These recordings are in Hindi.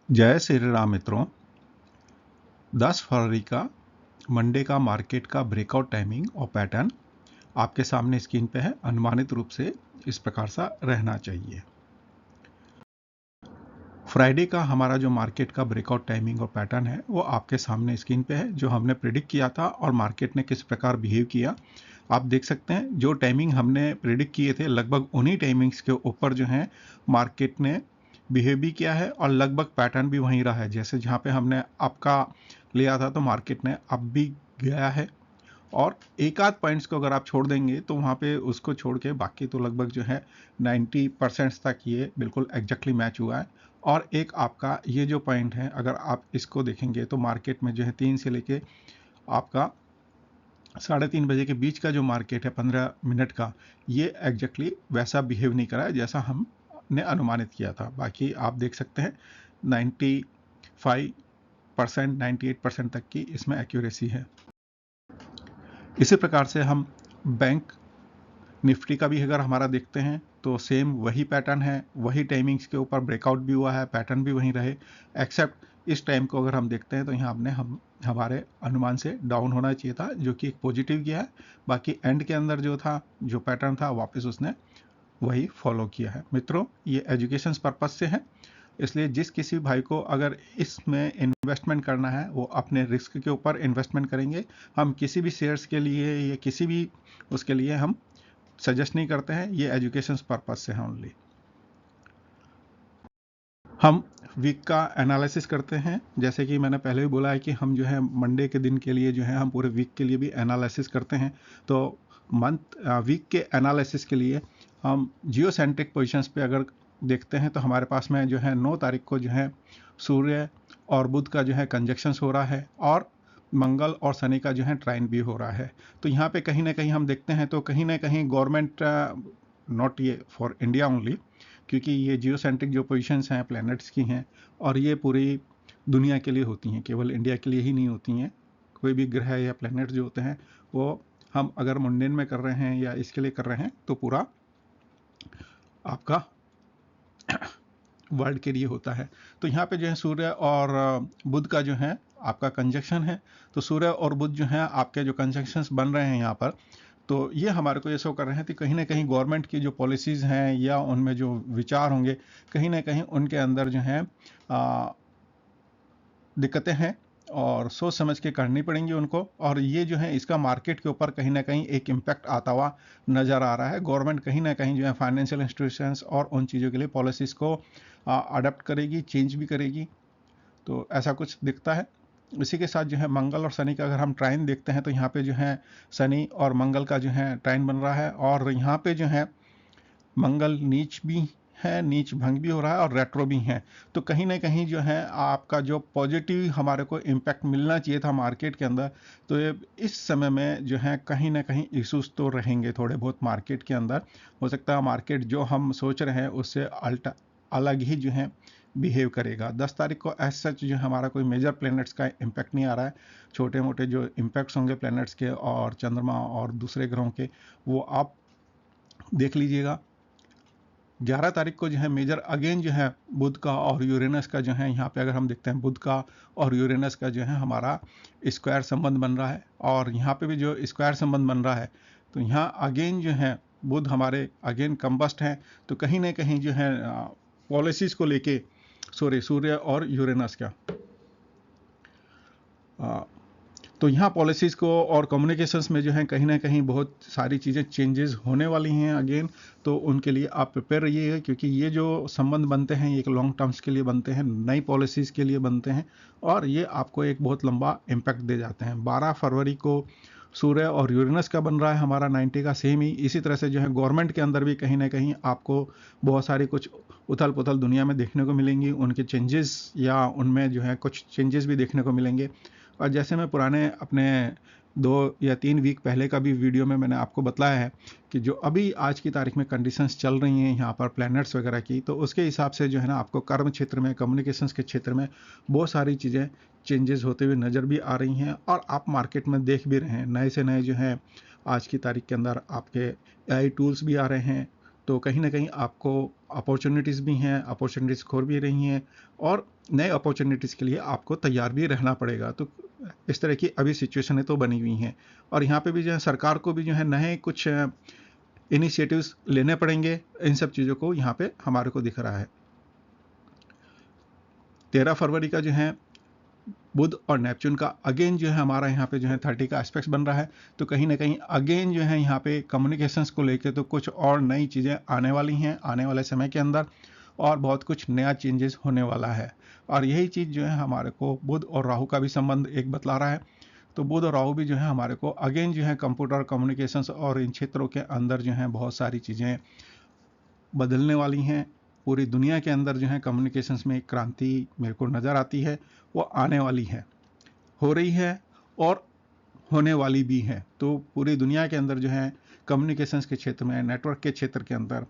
जय श्री राम मित्रों। 10 फरवरी का मंडे का मार्केट का ब्रेकआउट टाइमिंग और पैटर्न आपके सामने स्क्रीन पे है। अनुमानित रूप से इस प्रकार सा रहना चाहिए। फ्राइडे का हमारा जो मार्केट का ब्रेकआउट टाइमिंग और पैटर्न है वो आपके सामने स्क्रीन पे है, जो हमने प्रिडिक्ट किया था और मार्केट ने किस प्रकार बिहेव किया आप देख सकते हैं। जो टाइमिंग हमने प्रिडिक्ट किए थे लगभग उन्हीं टाइमिंग्स के ऊपर जो है मार्केट ने बिहेव भी किया है और लगभग पैटर्न भी वहीं रहा है। जैसे जहाँ पे हमने आपका लिया था तो मार्केट ने अब भी गया है, और एक आध पॉइंट्स को अगर आप छोड़ देंगे तो वहाँ पे उसको छोड़ के बाकी तो लगभग जो है 90% तक ये बिल्कुल एग्जैक्टली मैच हुआ है। और एक आपका ये जो पॉइंट है अगर आप इसको देखेंगे तो मार्केट में जो है 3 से लेके आपका 3:30 बजे के बीच का जो मार्केट है 15 मिनट का, ये एग्जैक्टली वैसा बिहेव नहीं करा है जैसा हमने अनुमानित किया था। बाकी आप देख सकते हैं 95% 98% तक की इसमें एक्यूरेसी है। इसी प्रकार से हम बैंक निफ्टी का भी अगर हमारा देखते हैं तो सेम वही पैटर्न है, वही टाइमिंग्स के ऊपर ब्रेकआउट भी हुआ है, पैटर्न भी वहीं रहे। एक्सेप्ट इस टाइम को अगर हम देखते हैं तो यहाँ हमने हमारे अनुमान से डाउन होना चाहिए था, जो कि एक पॉजिटिव गया है। बाकी एंड के अंदर जो था, जो पैटर्न था, वापस उसने वही फॉलो किया है। मित्रों, ये एजुकेशन पर्पज से है, इसलिए जिस किसी भाई को अगर इसमें इन्वेस्टमेंट करना है वो अपने रिस्क के ऊपर इन्वेस्टमेंट करेंगे। हम किसी भी शेयर्स के लिए या किसी भी उसके लिए हम सजेस्ट नहीं करते हैं, ये एजुकेशन पर्पज से है ओनली। हम वीक का एनालिसिस करते हैं, जैसे कि मैंने पहले भी बोला है कि हम जो है मंडे के दिन के लिए जो है हम पूरे वीक के लिए भी एनालिसिस करते हैं। तो वीक के एनालिसिस के लिए हम जियो सेंट्रिक पोजिशंस पे अगर देखते हैं तो हमारे पास में जो है 9 तारीख को जो है सूर्य और बुध का जो है कंजक्शंस हो रहा है और मंगल और शनि का जो है ट्राइन भी हो रहा है। तो यहाँ पे कहीं ना कहीं हम देखते हैं तो कहीं ना कहीं गवर्नमेंट, नॉट ये फॉर इंडिया ओनली, क्योंकि ये जियो सेंट्रिक जो पोजिशंस हैं प्लैनेट्स की हैं और ये पूरी दुनिया के लिए होती हैं, केवल इंडिया के लिए ही नहीं होती हैं। कोई भी ग्रह या प्लैनेट जो होते हैं वो हम अगर मुंडेन में कर रहे हैं या इसके लिए कर रहे हैं तो पूरा आपका वर्ल्ड के लिए होता है। तो यहाँ पे जो है सूर्य और बुध का जो है आपका कंजक्शन है। तो सूर्य और बुध जो है आपके जो कंजक्शंस बन रहे हैं यहाँ पर, तो ये हमारे को ये शो कर रहे हैं कि कहीं ना कहीं गवर्नमेंट की जो पॉलिसीज़ हैं या उनमें जो विचार होंगे कहीं ना कहीं उनके अंदर जो है दिक्कतें हैं और सोच समझ के करनी पड़ेंगी उनको। और ये जो है इसका मार्केट के ऊपर कहीं ना कहीं एक इम्पैक्ट आता हुआ नज़र आ रहा है। गवर्नमेंट कहीं ना कहीं जो है फाइनेंशियल इंस्टीट्यूशंस और उन चीज़ों के लिए पॉलिसीज़ को अडप्ट करेगी, चेंज भी करेगी। तो ऐसा कुछ दिखता है। इसी के साथ जो है मंगल और शनि का अगर हम ट्राइन देखते हैं तो यहाँ पे जो है शनि और मंगल का जो है ट्राइन बन रहा है और यहाँ पे जो है मंगल नीच भी है, नीच भंग भी हो रहा है और रेट्रो भी है। तो कहीं ना कहीं जो है आपका जो पॉजिटिव हमारे को इम्पैक्ट मिलना चाहिए था मार्केट के अंदर, तो ये इस समय में जो है कहीं ना कहीं इशूज़ तो रहेंगे थोड़े बहुत मार्केट के अंदर। हो सकता है मार्केट जो हम सोच रहे हैं उससे अलग ही जो है बिहेव करेगा। 10 तारीख को एज सच जो हमारा कोई मेजर प्लैनेट्स का इम्पैक्ट नहीं आ रहा है। छोटे मोटे जो इम्पैक्ट्स होंगे प्लैनेट्स के और चंद्रमा और दूसरे ग्रहों के, वो आप देख लीजिएगा। 11 तारीख को जो है मेजर अगेन जो है बुध का और यूरेनस का जो है, यहाँ पे अगर हम देखते हैं बुध का और यूरेनस का जो है हमारा स्क्वायर संबंध बन रहा है और यहाँ पे भी जो स्क्वायर संबंध बन रहा है, तो यहाँ अगेन जो है बुध हमारे अगेन कंबस्ट हैं। तो कहीं ना कहीं जो है पॉलिसीज़ को लेके, सॉरी, सूर्य और यूरेनस का, तो यहाँ पॉलिसीज़ को और कम्युनिकेशंस में जो है कहीं ना कहीं बहुत सारी चीज़ें चेंजेस होने वाली हैं अगेन। तो उनके लिए आप प्रिपेयर रहिएगा, क्योंकि ये जो संबंध बनते हैं ये एक लॉन्ग टर्म्स के लिए बनते हैं, नई पॉलिसीज़ के लिए बनते हैं और ये आपको एक बहुत लंबा इम्पैक्ट दे जाते हैं। 12 फरवरी को सूर्य और यूरेनस का बन रहा है हमारा 90 का सेम ही। इसी तरह से जो है गवर्नमेंट के अंदर भी कहीं ना कहीं आपको बहुत सारी कुछ उथल पुथल दुनिया में देखने को मिलेंगी, उनके चेंजेस या उनमें जो है कुछ चेंजेस भी देखने को मिलेंगे। और जैसे मैं पुराने अपने 2 या 3 वीक पहले का भी वीडियो में मैंने आपको बताया है कि जो अभी आज की तारीख में कंडीशंस चल रही हैं यहाँ पर प्लैनेट्स वगैरह की, तो उसके हिसाब से जो है ना आपको कर्म क्षेत्र में, कम्युनिकेशंस के क्षेत्र में बहुत सारी चीज़ें चेंजेस होते हुए नज़र भी आ रही हैं और आप मार्केट में देख भी रहे हैं। नए से नए जो हैं आज की तारीख के अंदर आपके AI टूल्स भी आ रहे हैं। तो कहीं ना कहीं आपको अपॉर्चुनिटीज़ भी हैं, अपॉर्चुनिटीज़ खोर भी रही हैं और नए अपॉर्चुनिटीज़ के लिए आपको तैयार भी रहना पड़ेगा। तो इस तरह की अभी सिचुएशनें तो बनी हुई हैं और यहाँ पे भी जो है सरकार को भी जो है नए कुछ इनिशिएटिव्स लेने पड़ेंगे। इन सब चीज़ों को यहाँ पे हमारे को दिख रहा है। 13 फरवरी का जो है बुध और नेपच्यून का अगेन जो है हमारा यहाँ पे जो है 30 का एस्पेक्ट बन रहा है। तो कहीं ना कहीं अगेन जो है यहाँ पे कम्युनिकेशंस को लेके तो कुछ और नई चीज़ें आने वाली हैं आने वाले समय के अंदर और बहुत कुछ नया चेंजेस होने वाला है। और यही चीज़ जो है हमारे को बुध और राहु का भी संबंध एक बतला रहा है। तो बुध और राहु भी जो है हमारे को अगेन जो है कंप्यूटर कम्युनिकेशंस और इन क्षेत्रों के अंदर जो है बहुत सारी चीज़ें बदलने वाली हैं। पूरी दुनिया के अंदर जो है कम्युनिकेशंस में एक क्रांति मेरे को नज़र आती है, वो आने वाली है, हो रही है और होने वाली भी है। तो पूरी दुनिया के अंदर जो है कम्युनिकेशंस के क्षेत्र में, नेटवर्क के क्षेत्र के अंदर,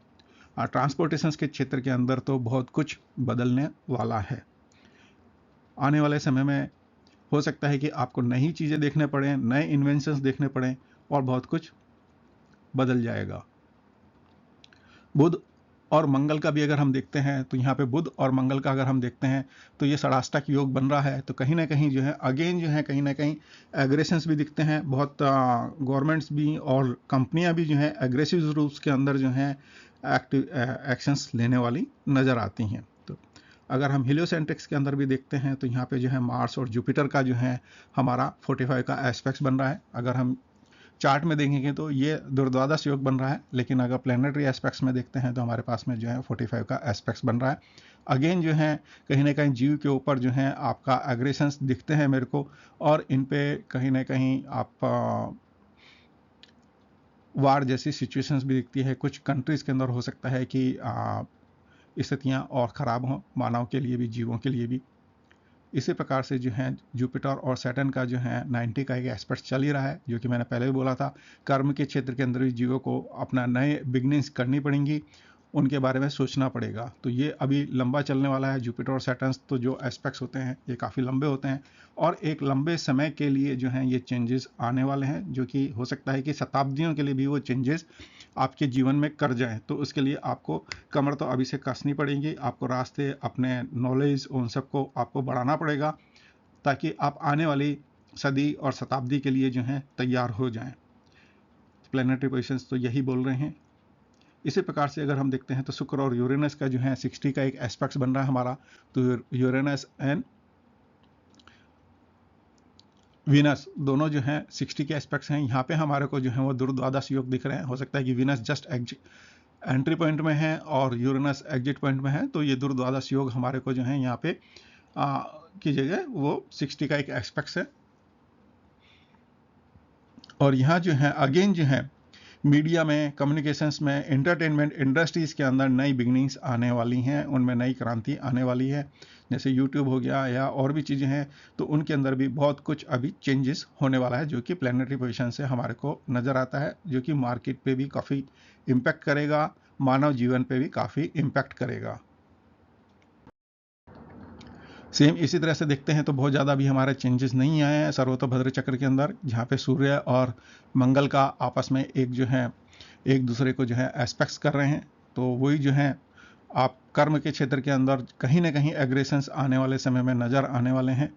ट्रांसपोर्टेशंस के क्षेत्र के अंदर तो बहुत कुछ बदलने वाला है। आने वाले समय में हो सकता है कि आपको नई चीज़ें देखने पड़ें, नए इन्वेंशंस देखने पड़ें और बहुत कुछ बदल जाएगा। बुध और मंगल का भी अगर हम देखते हैं तो यहाँ पे बुध और मंगल का अगर हम देखते हैं तो ये षडाष्टक योग बन रहा है। तो कहीं ना कहीं जो है अगेन जो है कहीं ना कहीं एग्रेशंस भी दिखते हैं। बहुत गवर्नमेंट्स भी और कंपनियां भी जो है एग्रेसिव रूप के अंदर जो है एक्टिव एक्शंस लेने वाली नज़र आती हैं। तो अगर हम हीलियोसेंट्रिक्स के अंदर भी देखते हैं तो यहाँ पे जो है मार्स और जुपिटर का जो है हमारा 45 का एस्पेक्ट बन रहा है। अगर हम चार्ट में देखेंगे तो ये दुर्द्वादश योग बन रहा है, लेकिन अगर प्लेनेटरी एस्पेक्ट्स में देखते हैं तो हमारे पास में जो है 45 का एस्पेक्ट्स बन रहा है। अगेन जो है कहीं ना कहीं जीव के ऊपर जो है आपका एग्रेशंस दिखते हैं मेरे को और इन पे कहीं ना कहीं आप वार जैसी सिचुएशंस भी दिखती है। कुछ कंट्रीज के अंदर हो सकता है कि स्थितियाँ और ख़राब हों, मानव के लिए भी, जीवों के लिए भी। इसी प्रकार से जो है जुपिटर और सैटर्न का जो है 90 का एक एस्पेक्ट चल ही रहा है, जो कि मैंने पहले भी बोला था। कर्म के क्षेत्र के अंदर भी जीवों को अपना नए बिगनिंग्स करनी पड़ेंगी, उनके बारे में सोचना पड़ेगा। तो ये अभी लंबा चलने वाला है। जुपिटर और सैटर्न तो जो एस्पेक्ट्स होते हैं ये काफ़ी लंबे होते हैं और एक लंबे समय के लिए जो है ये चेंजेस आने वाले हैं, जो कि हो सकता है कि शताब्दियों के लिए भी वो चेंजेस आपके जीवन में कर जाएं। तो उसके लिए आपको कमर तो अभी से कसनी पड़ेगी, आपको रास्ते, अपने नॉलेज, उन सबको आपको बढ़ाना पड़ेगा ताकि आप आने वाली सदी और शताब्दी के लिए जो है तैयार हो जाएं। प्लैनेटरी पोजिशंस तो यही बोल रहे हैं। इसी प्रकार से अगर हम देखते हैं तो शुक्र और यूरेनस का जो है 60 का एक एस्पेक्ट बन रहा है हमारा। तो यूरेनस एंड वीनस दोनों जो है 60 के एस्पेक्ट्स हैं। यहाँ पे हमारे को जो है वो दुर्द्वादश योग दिख रहे हैं। हो सकता है कि वीनस जस्ट एंट्री पॉइंट में है और यूरेनस एग्जिट पॉइंट में है। तो ये दुर्द्वादश योग हमारे को जो है यहाँ पे की जगह वो 60 का एक एस्पेक्ट है। और यहाँ जो है अगेन जो है मीडिया में, कम्युनिकेशंस में, एंटरटेनमेंट इंडस्ट्रीज के अंदर नई बिगनिंग्स आने वाली हैं, उनमें नई क्रांति आने वाली है। जैसे यूट्यूब हो गया या और भी चीज़ें हैं, तो उनके अंदर भी बहुत कुछ अभी चेंजेस होने वाला है, जो कि प्लैनेटरी पोजीशन से हमारे को नज़र आता है, जो कि मार्केट पे भी काफ़ी इम्पैक्ट करेगा, मानव जीवन पे भी काफ़ी इम्पैक्ट करेगा। सेम इसी तरह से देखते हैं तो बहुत ज़्यादा भी हमारे चेंजेस नहीं आए हैं सर्वतोभद्र चक्र के अंदर, जहाँ पे सूर्य और मंगल का आपस में एक जो है एक दूसरे को जो है एस्पेक्ट्स कर रहे हैं। तो वही जो है आप कर्म के क्षेत्र के अंदर कहीं ना कहीं एग्रेशंस आने वाले समय में नज़र आने वाले हैं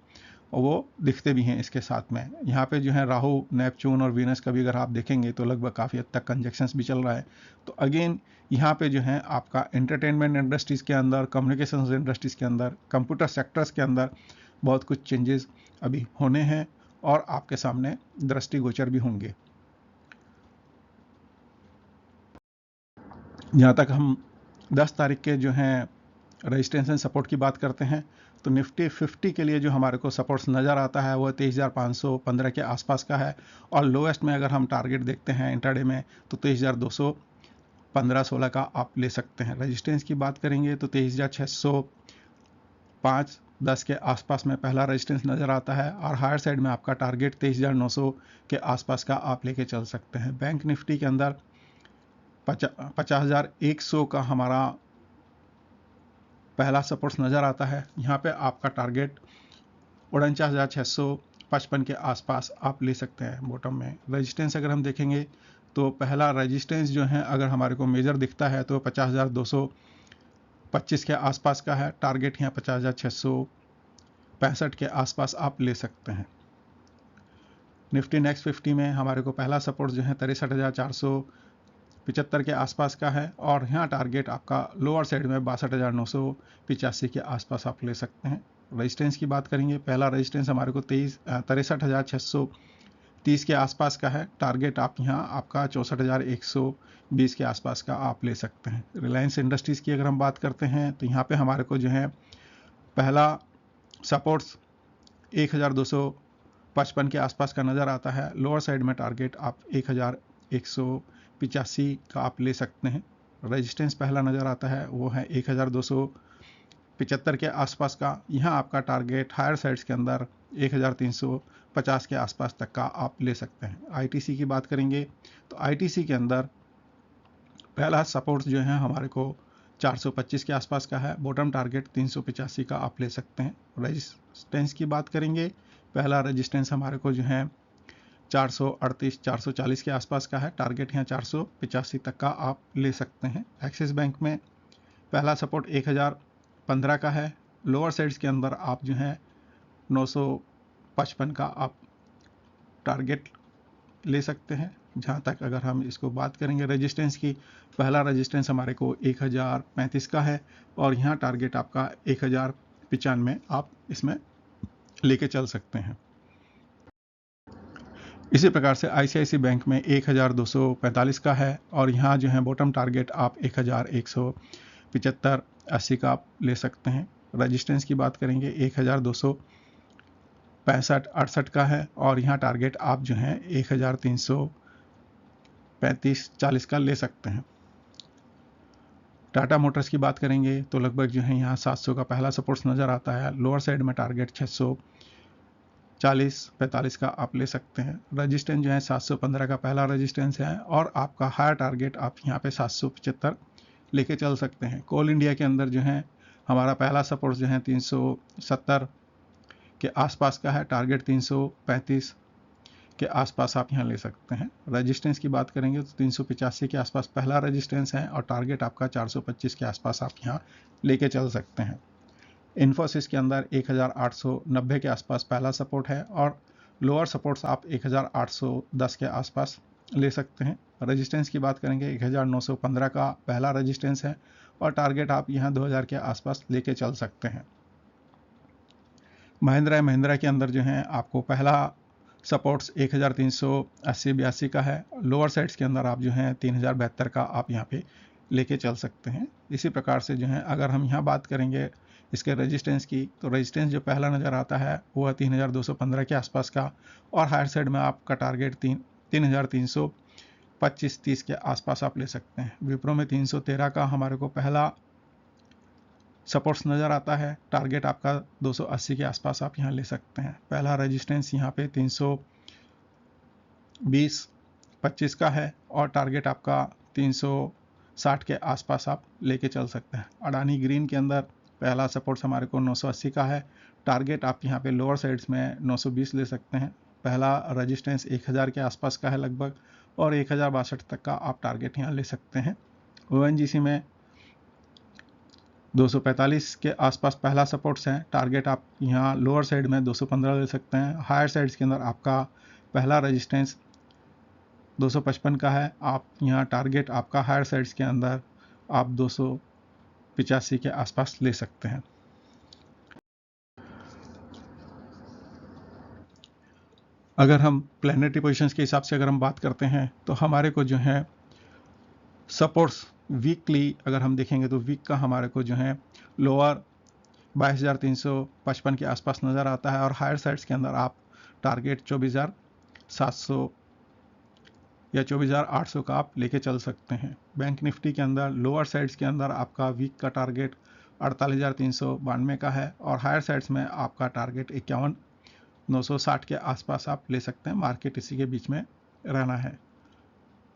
और वो दिखते भी हैं। इसके साथ में यहाँ पे जो है राहु, नेपच्यून और वीनस का भी अगर आप देखेंगे तो लगभग काफ़ी हद तक कंजक्शंस भी चल रहा है। तो अगेन यहाँ पे जो है आपका एंटरटेनमेंट इंडस्ट्रीज़ के अंदर, कम्युनिकेशन इंडस्ट्रीज़ के अंदर, कंप्यूटर सेक्टर्स के अंदर बहुत कुछ चेंजेस अभी होने हैं और आपके सामने दृष्टिगोचर भी होंगे। जहाँ तक हम 10 तारीख के जो हैं रजिस्ट्रेशन सपोर्ट की बात करते हैं तो निफ्टी 50 के लिए जो हमारे को सपोर्ट्स नज़र आता है वो 23,515 के आसपास का है। और लोएस्ट में अगर हम टारगेट देखते हैं इंट्राडे में तो 23,215-16 का आप ले सकते हैं। रजिस्टेंस की बात करेंगे तो 23,605-10 के आसपास में पहला रजिस्टेंस नज़र आता है और हायर साइड में आपका टारगेट 23,900 के आसपास का आप लेके चल सकते हैं। बैंक निफ्टी के अंदर 50,100 का हमारा पहला सपोर्ट्स नज़र आता है। यहाँ पे आपका टारगेट 49,655 के आसपास आप ले सकते हैं। बॉटम में रेजिस्टेंस अगर हम देखेंगे तो पहला रेजिस्टेंस जो है अगर हमारे को मेजर दिखता है तो 50,200 25 के आसपास का है, टारगेट यहाँ 50,665 के आसपास आप ले सकते हैं। निफ्टी नेक्स्ट 50 में हमारे को पहला सपोर्ट जो है 63,475 के आसपास का है और यहाँ टारगेट आपका लोअर साइड में 62,985 के आसपास आप ले सकते हैं। रेजिस्टेंस की बात करेंगे, पहला रेजिस्टेंस हमारे को 63,630 के आसपास का है, टारगेट आप यहाँ आपका 64,120 के आसपास का आप ले सकते हैं। रिलायंस इंडस्ट्रीज़ की अगर हम बात करते हैं तो यहाँ पे हमारे को जो है पहला सपोर्ट्स 1,255 के आसपास का नज़र आता है, लोअर साइड में टारगेट आप 1,185 का आप ले सकते हैं। रेजिस्टेंस पहला नज़र आता है वो है 1,275 के आसपास का, यहाँ आपका टारगेट हायर साइड्स के अंदर 1,350 के आसपास तक का आप ले सकते हैं। आईटीसी की बात करेंगे तो आईटीसी के अंदर पहला सपोर्ट जो है हमारे को 425 के आसपास का है, बॉटम टारगेट 385 का आप ले सकते हैं। रेजिस्टेंस की बात करेंगे, पहला रेजिस्टेंस हमारे को जो है 438-440 के आसपास का है, टारगेट यहाँ 485 तक का आप ले सकते हैं। एक्सिस बैंक में पहला सपोर्ट 1015 का है, लोअर साइड्स के अंदर आप जो है 955 का आप टारगेट ले सकते हैं। जहाँ तक अगर हम इसको बात करेंगे रेजिस्टेंस की, पहला रेजिस्टेंस हमारे को 1035 का है और यहाँ टारगेट आपका 1095 आप इसमें लेके चल सकते हैं। इसी प्रकार से आईसीआईसी बैंक में 1245 का है और यहाँ जो है बॉटम टारगेट आप 1175-80 का आप ले सकते हैं। रेजिस्टेंस की बात करेंगे 1265-68 का है और यहाँ टारगेट आप जो है 1335-40 का ले सकते हैं। टाटा मोटर्स की बात करेंगे तो लगभग जो है यहाँ 700 का पहला सपोर्ट नज़र आता है, लोअर साइड में टारगेट 640-45 का आप ले सकते हैं। रेजिस्टेंस जो है 715 का पहला रेजिस्टेंस है और आपका हायर टारगेट आप यहाँ पे 775 लेके चल सकते हैं। कोल इंडिया के अंदर जो है हमारा पहला सपोर्ट जो है 370 के आसपास का है, टारगेट 335 के आसपास आप यहाँ ले सकते हैं। रेजिस्टेंस की बात करेंगे तो 385 के आसपास पहला रेजिस्टेंस है और टारगेट आपका 425 के आसपास आप यहाँ लेके चल सकते हैं। इन्फोसिस के अंदर 1890 के आसपास पहला सपोर्ट है और लोअर सपोर्ट्स आप 1810 के आसपास ले सकते हैं। रेजिस्टेंस की बात करेंगे 1915 का पहला रेजिस्टेंस है और टारगेट आप यहाँ 2000 के आसपास लेके चल सकते हैं। महिंद्रा के अंदर जो है आपको पहला सपोर्ट्स 1380-82 का है, लोअर साइड्स के अंदर आप जो है 3072 का आप यहाँ पे लेके चल सकते हैं। इसी प्रकार से जो है अगर हम यहाँ बात करेंगे इसके रेजिस्टेंस की, तो रेजिस्टेंस जो पहला नज़र आता है वो है 3215 के आसपास का और हायर साइड में आपका टारगेट 3325-30 के आसपास आप ले सकते हैं। विप्रो में 313 का हमारे को पहला सपोर्ट्स नज़र आता है, टारगेट आपका 280 के आसपास आप यहाँ ले सकते हैं। पहला रेजिस्टेंस यहाँ पे 320-25 का है और टारगेट आपका 360 के आसपास आप लेके चल सकते हैं। अडानी ग्रीन के अंदर पहला सपोर्ट्स हमारे को 980 का है, टारगेट आप यहाँ पे लोअर साइड्स में 920 ले सकते हैं। पहला रेजिस्टेंस 1000 के आसपास का है लगभग और 1062 तक का आप टारगेट यहाँ ले सकते हैं। ओएनजीसी में 245 के आसपास पहला सपोर्ट्स है, टारगेट आप यहाँ लोअर साइड में 215 ले सकते हैं। हायर साइड्स के अंदर आपका पहला रेजिस्टेंस 255 का है, आप यहाँ टारगेट आपका हायर साइड्स के अंदर आप 285 के आसपास ले सकते हैं। अगर हम प्लैनेटरी पोजीशंस के हिसाब से अगर हम बात करते हैं तो हमारे को जो है सपोर्ट्स वीकली अगर हम देखेंगे तो वीक का हमारे को जो है लोअर 22,355 के आसपास नज़र आता है और हायर साइड्स के अंदर आप टारगेट 24,700 या 24,800 का आप लेके चल सकते हैं। बैंक निफ्टी के अंदर लोअर साइड्स के अंदर आपका वीक का टारगेट 48,392 का है और हायर साइड्स में आपका टारगेट 51,960 के आसपास आप ले सकते हैं। मार्केट इसी के बीच में रहना है।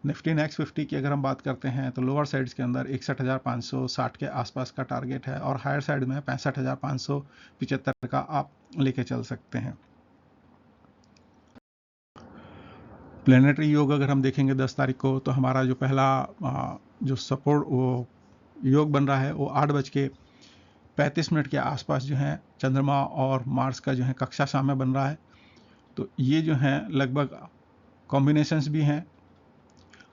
निफ्टी नेक्स्ट 50 की अगर हम बात करते हैं तो लोअर साइड्स के अंदर 61,560 के आसपास का टारगेट है और हायर साइड में 65,575 का आप लेके चल सकते हैं। प्लैनेटरी योग अगर हम देखेंगे 10 तारीख को तो हमारा जो पहला जो सपोर्ट वो योग बन रहा है वो 8:35 के आसपास जो है चंद्रमा और मार्स का जो है कक्षा साम्य बन रहा है। तो ये जो है लगभग कॉम्बिनेशंस भी हैं,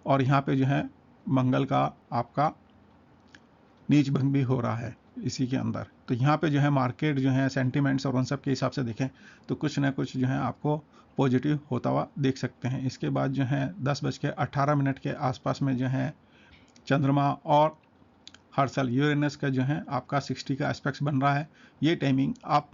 और यहाँ पे जो है मंगल का आपका नीच भंग भी हो रहा है इसी के अंदर। तो यहाँ पे जो है मार्केट जो है सेंटिमेंट्स और उन सब के हिसाब से देखें तो कुछ ना कुछ जो है आपको पॉजिटिव होता हुआ देख सकते हैं। इसके बाद जो है 10:18 के आसपास में जो है चंद्रमा और हर साल यूरेनस का जो है आपका 60 का एस्पेक्ट बन रहा है। ये टाइमिंग आप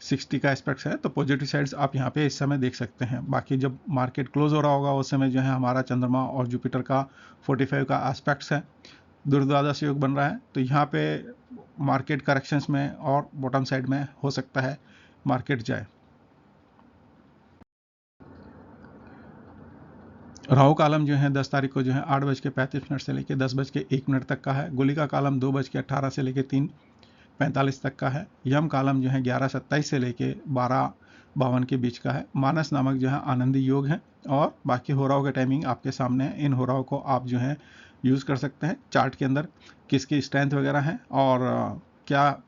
60 का एस्पेक्ट है तो पॉजिटिव साइड्स आप यहाँ पे इस समय देख सकते हैं। बाकी जब मार्केट क्लोज हो रहा होगा उस समय जो है हमारा चंद्रमा और जुपिटर का 45 का एस्पेक्ट्स है, दुर्द्वादश योग बन रहा है। तो यहाँ पे मार्केट करेक्शंस में और बॉटम साइड में हो सकता है मार्केट जाए। राहु कालम जो है 10 तारीख को जो है 8:35 से लेकर 10:01 तक का है। गुली का कालम 2:18 से लेकर 3:45 तक का है। यम कालम जो है 11:27 से लेकर 12:52 के बीच का है। मानस नामक जो है आनंदी योग है, और बाकी होराओं का टाइमिंग आपके सामने है। इन होराओं को आप जो है यूज़ कर सकते हैं चार्ट के अंदर, किसकी स्ट्रेंथ वगैरह है और क्या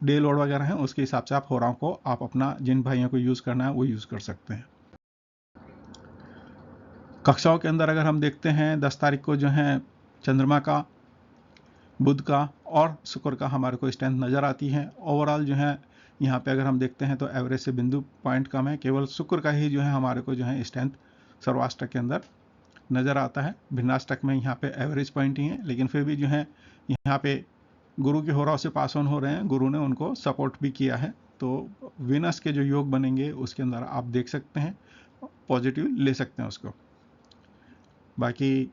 डे लोड वगैरह है, उसके हिसाब से आप होराओं को आप अपना जिन भाइयों को यूज़ करना है वो यूज़ कर सकते हैं। कक्षाओं के अंदर अगर हम देखते हैं 10 तारीख को जो है चंद्रमा का, बुध का और शुक्र का हमारे को स्ट्रेंथ नज़र आती है। ओवरऑल जो है यहाँ पे अगर हम देखते हैं तो एवरेज से बिंदु पॉइंट कम है, केवल शुक्र का ही जो है हमारे को जो है स्ट्रेंथ सर्वाष्टक के अंदर नज़र आता है। भिन्नाष्टक में यहाँ पे एवरेज पॉइंट ही है, लेकिन फिर भी जो है यहाँ पे गुरु के होराव से पास ऑन हो रहे हैं, गुरु ने उनको सपोर्ट भी किया है। तो विनस के जो योग बनेंगे उसके अंदर आप देख सकते हैं, पॉजिटिव ले सकते हैं उसको। बाकी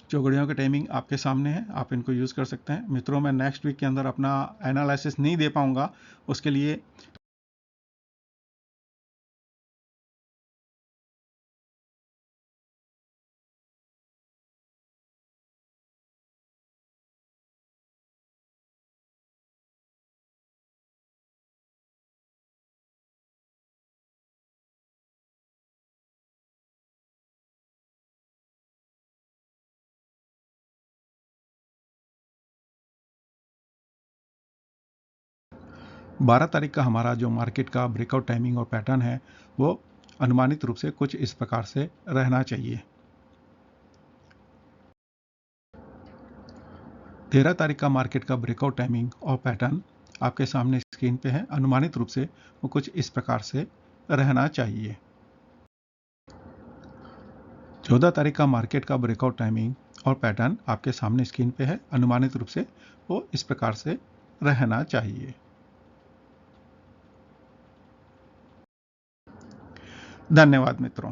चौघड़ियों की टाइमिंग आपके सामने है, आप इनको यूज़ कर सकते हैं। मित्रों, मैं नेक्स्ट वीक के अंदर अपना एनालिसिस नहीं दे पाऊंगा, उसके लिए बारह तारीख का हमारा जो मार्केट का ब्रेकआउट टाइमिंग और पैटर्न है वो अनुमानित रूप से कुछ इस प्रकार से रहना चाहिए। 13 तारीख का मार्केट का ब्रेकआउट टाइमिंग और पैटर्न आपके सामने स्क्रीन पे है। अनुमानित रूप से वो कुछ इस प्रकार से रहना चाहिए। 14 तारीख का मार्केट का ब्रेकआउट टाइमिंग और पैटर्न आपके सामने स्क्रीन पे है। अनुमानित रूप से वो इस प्रकार से रहना चाहिए। धन्यवाद मित्रों।